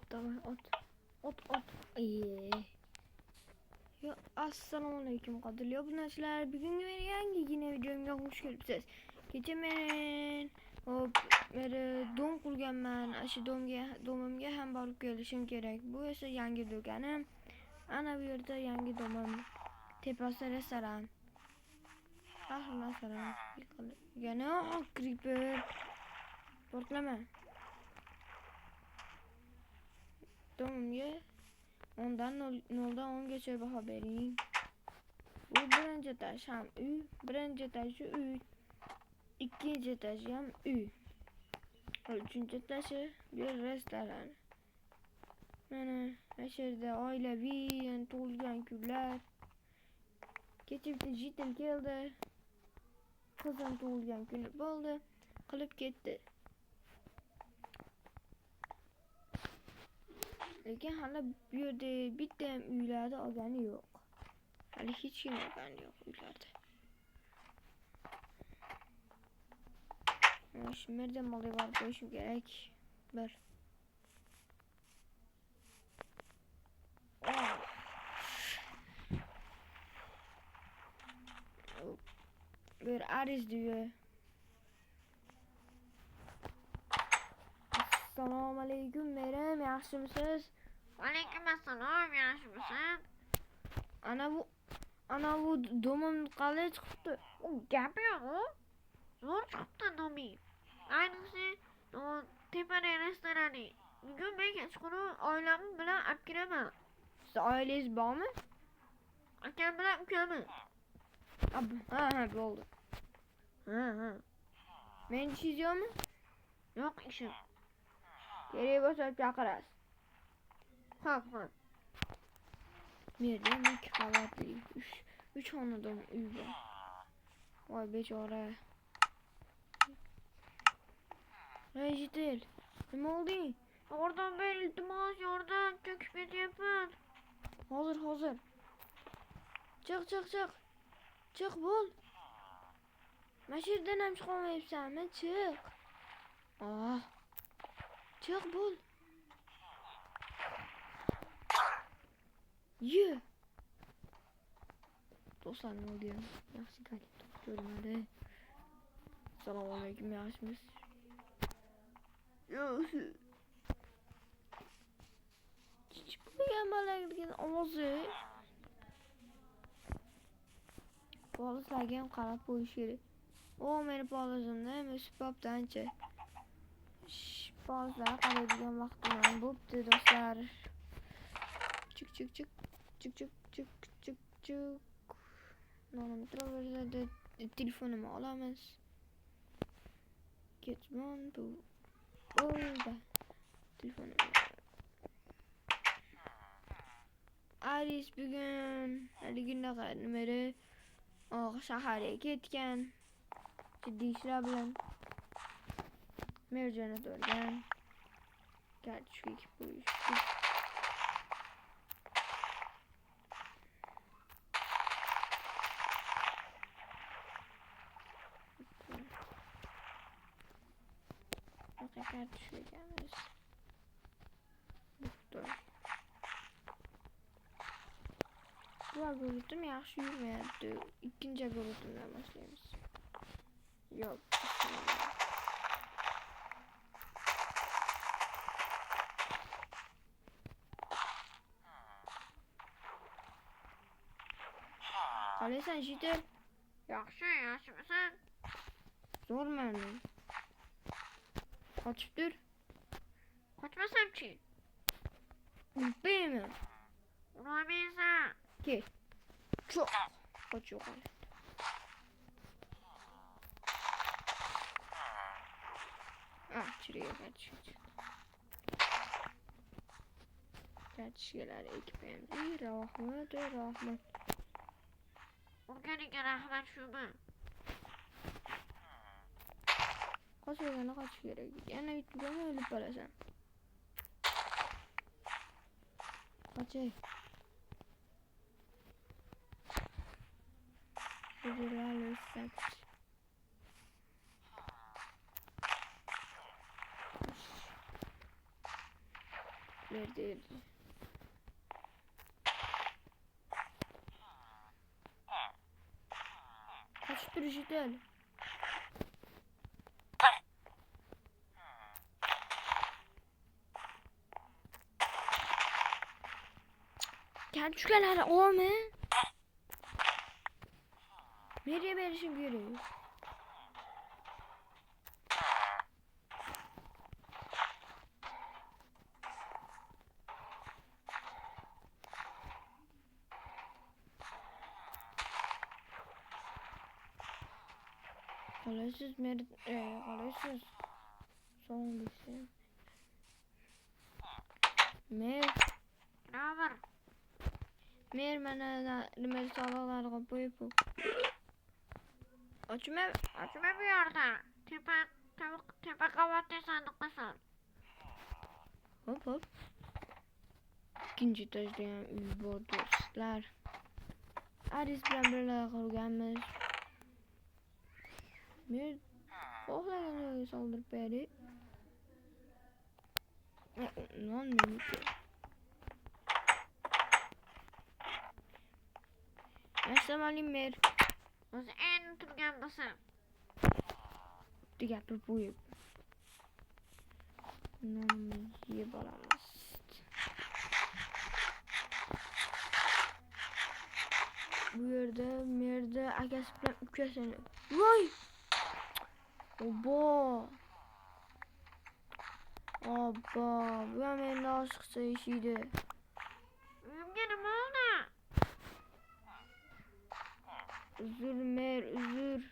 Tamam ot. Ya assalomualaykum qadrli obunachilar. Bugungi meni yangigina videomga xush kelibsiz. Kecha men meni dom qurganman. Shu domimga ham borib kelishim kerak. Bu esa yangi do'konim. Ana bu yerda yangi domim. Tepasida restoran. Masalan, yana creeper. Portlama. Domimga 10dan 10gacha baho bering. Bu birinchi etaj ham uy, birinchi etaji uy, ikkinchi etaji ham uy, uchinchi etaji bir restoran. Mana shu yerda oilaviy tug'ilgan kunlar. Kecha bitta jitil keldi. Qizim tug'ilgan kuni bo'ldi, qilib ketdi. Lekin hali bu yerda bitta ham uylarda olgani yo'q. Hali hech kim olgani yo'q uylarda. Shu yerda molga borib qo'yishim kerak. Bir ariz diyor. Assalomu alaykum merim, yaxshimisiz? Alaykum assalom, yaxshimisan? Ana bu domim qalay chiqibdi? U gapi yo'q. Zo'r chiqibdi doming. Ayniqsa, tepada restorani. Bugun men kechqurun oilam bilan olib kiraman. Siz oilangiz bormi? Akam bilan ukami. Ha, bo'ldi. Ha. Men ishingiz yo'qmi? Yo'q ishim. Kerak bo'lsa chaqirasiz. Xo'p. Merda 2 qavatli 3 xonadon uy bor. Voy bechora. Hey jitil, nima olding? Yordam ber, iltimos, yordam, cho'kib ketyapman. Hozir. Chiq bo'l. Mana shu yerdan ham chiqolmayapsanmi? Chiq. Chiq bo'l. Ye. Do'stlar nima bo'ldi? Yaxshi galib ko'rmadi. Assalomu alaykum, yaxshimisiz? Yaxshi. Chiqmagan balagirgan ovozi. Polizlarga ham qarab qo'yish kerak. Meni polizimni o'sib qopti ancha. Polizlar qaraydigan vaqtim bo'pti do'stlar. Çık. Nonim turaveradi. Telefonimni olamiz. Ketmon bu. Bo'ldi. Telefonim. Aris bugun haligindaqa nimada shaharga ketgan. Jiddiy ishlar bilan. Merjana o'rgan. Kartoshka ekib qo'yishdi. Kartoshka ekamiz. Bu algoritm yaxshi yurmayapti. Ikkinchi algoritmdan boshlaymiz. Yo'q. Qalaysan jitil? Yaxshimisan? Zo'rman. Qochib tur. Qochmasam-chi? Urmayman. Urmaysan. Kel. Cho'q. Qoch yo'qol. Chiriga qatishdi. Qatishgalar ekibimiz. Rahmat. Urganiga rahmat shumi. Qochgani qochish kerak. Yana bittadan o'lib qolasan. Qochay. Nerede? Kaçtırıcı değil. Gençler o mu? Nereye verişim görüyor? Kalaysız kalaysız. Son bitsin. Ne var? Bana rimel sağlarga koyup. Açma. Açma bir yerde. Tepe kavatı sandıklasın. Hop. İkinci taşlayan üy dostlar. Aris bilen birlikte kurganmiz. Mer oğlanı saldırıp beri. Lan mümkün. Yaşamalıyım mer. Biz en turgandasan. Diğer bir buyup. Nam ye balamaz. Bu yerde merde agas bilen ukasını. Vay! Oba! Abba, bu hemen aşıksa işiydi. Mümkünüm oldu. Üzür mer, üzür.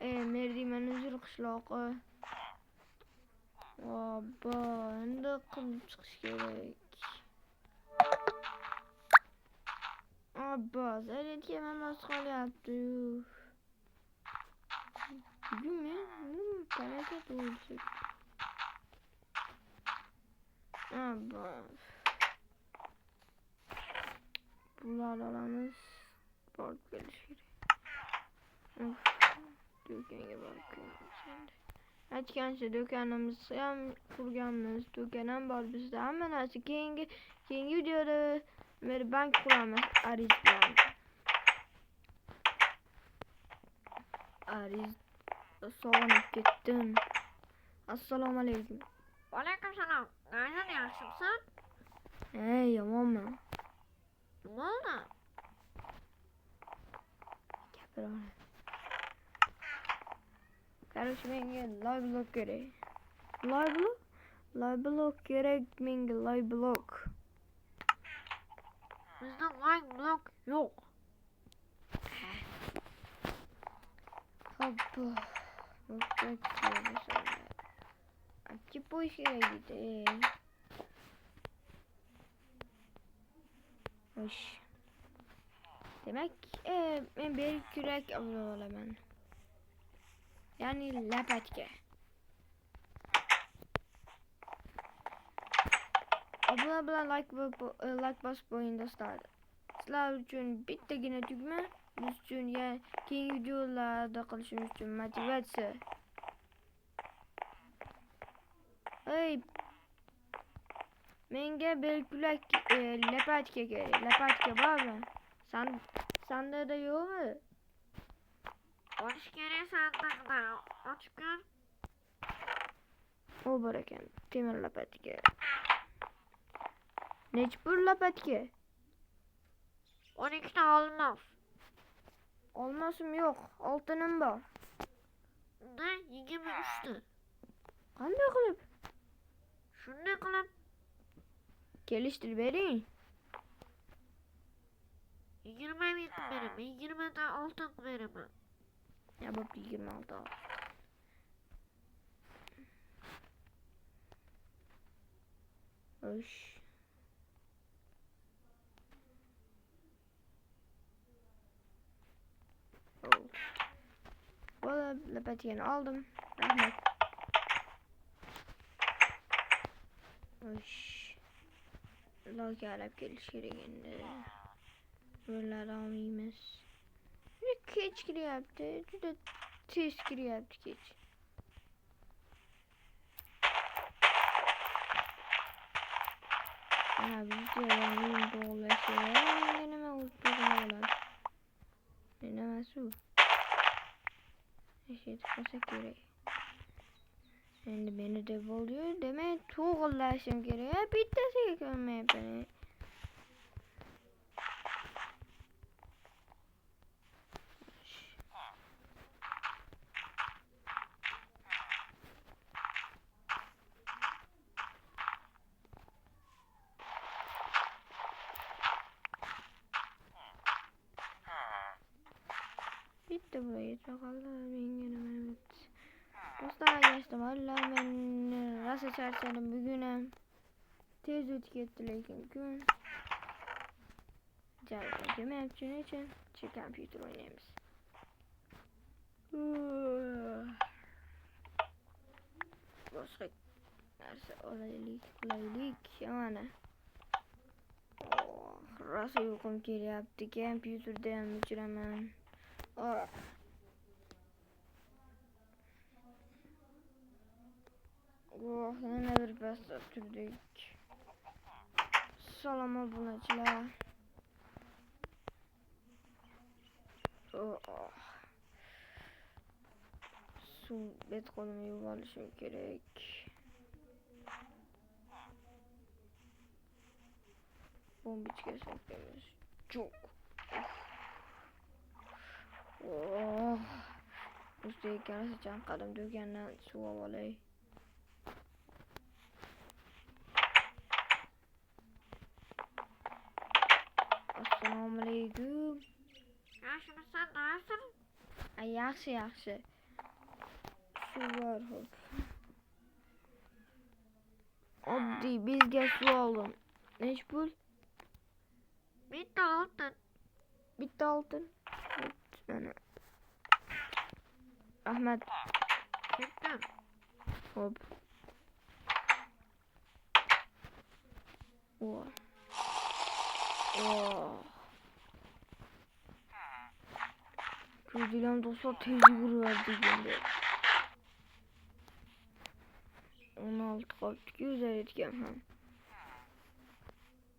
Merdiven üzür kışlağı. Abba, ne kılıp çıkış gerek. Abba, zaten hemen maskal yaptı. Bugün mü? Felaket olacak. Abba. Bunlar alamız. Port gelişir. Dükkan'a bakıyorum şimdi. Açıkçası dükkanımız hem kurganımız dükkanın var bizde hemen açık kengi videoda bir bank kuramız Ariz bilen. Ariz soğanıp gittim. Assalamu aleyküm. Aleyküm selam. Nereden yaşıyorsun? Hey yaman mı? Ne oldu? Gel buraya. Kardeşim yenge live blog gerek. Live blog? Live blog gerek menge live blog. Bizde like blok yok. Hoppa. Bakacağız sonra. Açıp bu işe gidelim. Hoş. Demek ben bir kürek alıyorum ben. Yani lapatke. Abla like bas boyunda start. Sizler için bittigine tükme. Biz için ya kendi videolarda kalışımız için motivasyon. Hey. Menge bir kürek lapatke gerek. Lapatke var mı? Sende de yok mu? Hoş kere sandıkta. Açıkın. O bırakın. Temir lapatke. Mecbur lapatke. 12'de olmaz. Olmasım yok. Altınım var. Ne? 23'tü. Qanday qilib? Shunday qilib Kelishtirib bering. 20 bin beraman. 20 ta oltin beraman. Ya bo'pti 26 al. Osh. Valla lapatkeni aldım. Rahmet. Osh. Lokalab kelish kerak endi. Yo'llar olmaymiz. Juda kech kiryapti. Juda tez kiryapti kech. Ana videolarning to'g'rilashiga nima o'zbeklar. Nima su? Eşit olsa kerak. Endi meni deb bo'ldi-yu, demak to'g'rilashim kerak. Bittasiga ko'nmayapman. Bitti buraya yetme kaldı. Menga nima bitti. Do'stlar, geçtim. Vallahi men rosa charchadim bugun ham. Tez o'tib ketdi lekin kun. Jarlikam kelmayapti, shuning uchun kompyuter o'ynaymiz. Boshqa narsa olaylik. Mana. Rosa uyqum kelyapti. Kompyuterda ham o'chiraman. Yana bir pasta turdik. Salom obunachilar. Suv bet qo'limni yuvib olishim kerak. Bombichka saklaymiz. Çok. Ustiga qarasa chanqadim do'kondan suv olay. Assalomu alaykum. Yaxshimisan, nasıl? Yaxshi. Suv var hop. Oddiy bezga suv oldim. Nechi pul? Bitta oltin. Bitta oltin. Mana. Rahmat. Ketdim. Hop. Ko'rdilam do'stlar, tez yuguraverdik endi. 16 qolibdi-ku, zaryadkam ham.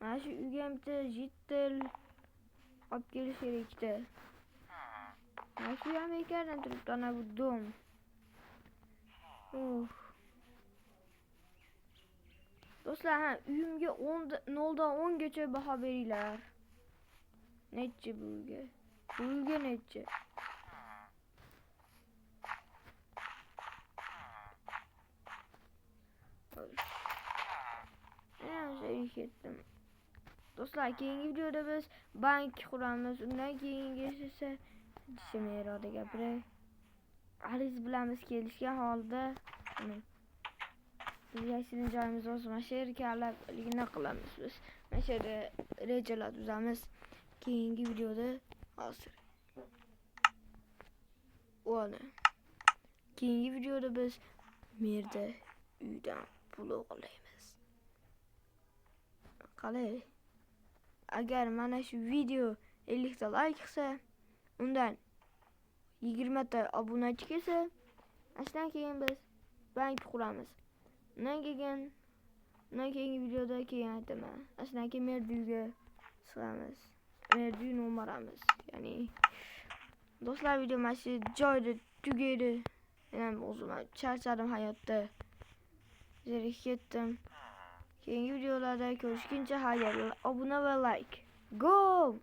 Mana shu uyga bitta jittil olib kelish kerakda. Mana shu ham bekardan turibdi, ana bu dom. Do'stlar, uyimga 0 dan 10 gacha baho beringlar. Necha bu uyga? Bu uyga necha? Ketdim. Do'stlar, keyingi videoda biz bank quramiz. Undan keyingi esa Shimeraga gapiray. Ariz bilamiz kelishgan holda. Biz yashirin joyimiz o'zi mana shu yerlikni qilamiz biz. Mana shu yerda rejalar tuzamiz. Keyingi videoda hozir. Keyingi videoda biz merda uydan pul o'g'irlaymiz. Qalay. Agar mana shu video 50 ta like qilsa, undan 20 ta obunachi kelsa, ashdan keyin biz bank quramiz. Undan keyingi videoda keyin aytaman. Ashdan keyin merdiga sig'amiz. Merdiy nomeramiz. Ya'ni do'stlar, video mana shu joyda tugaydi. Men o'zim charchadim hayotda. Zerikib ketdim. Keyingi videolarda ko'rishguncha, xayr, obuna va like. Go!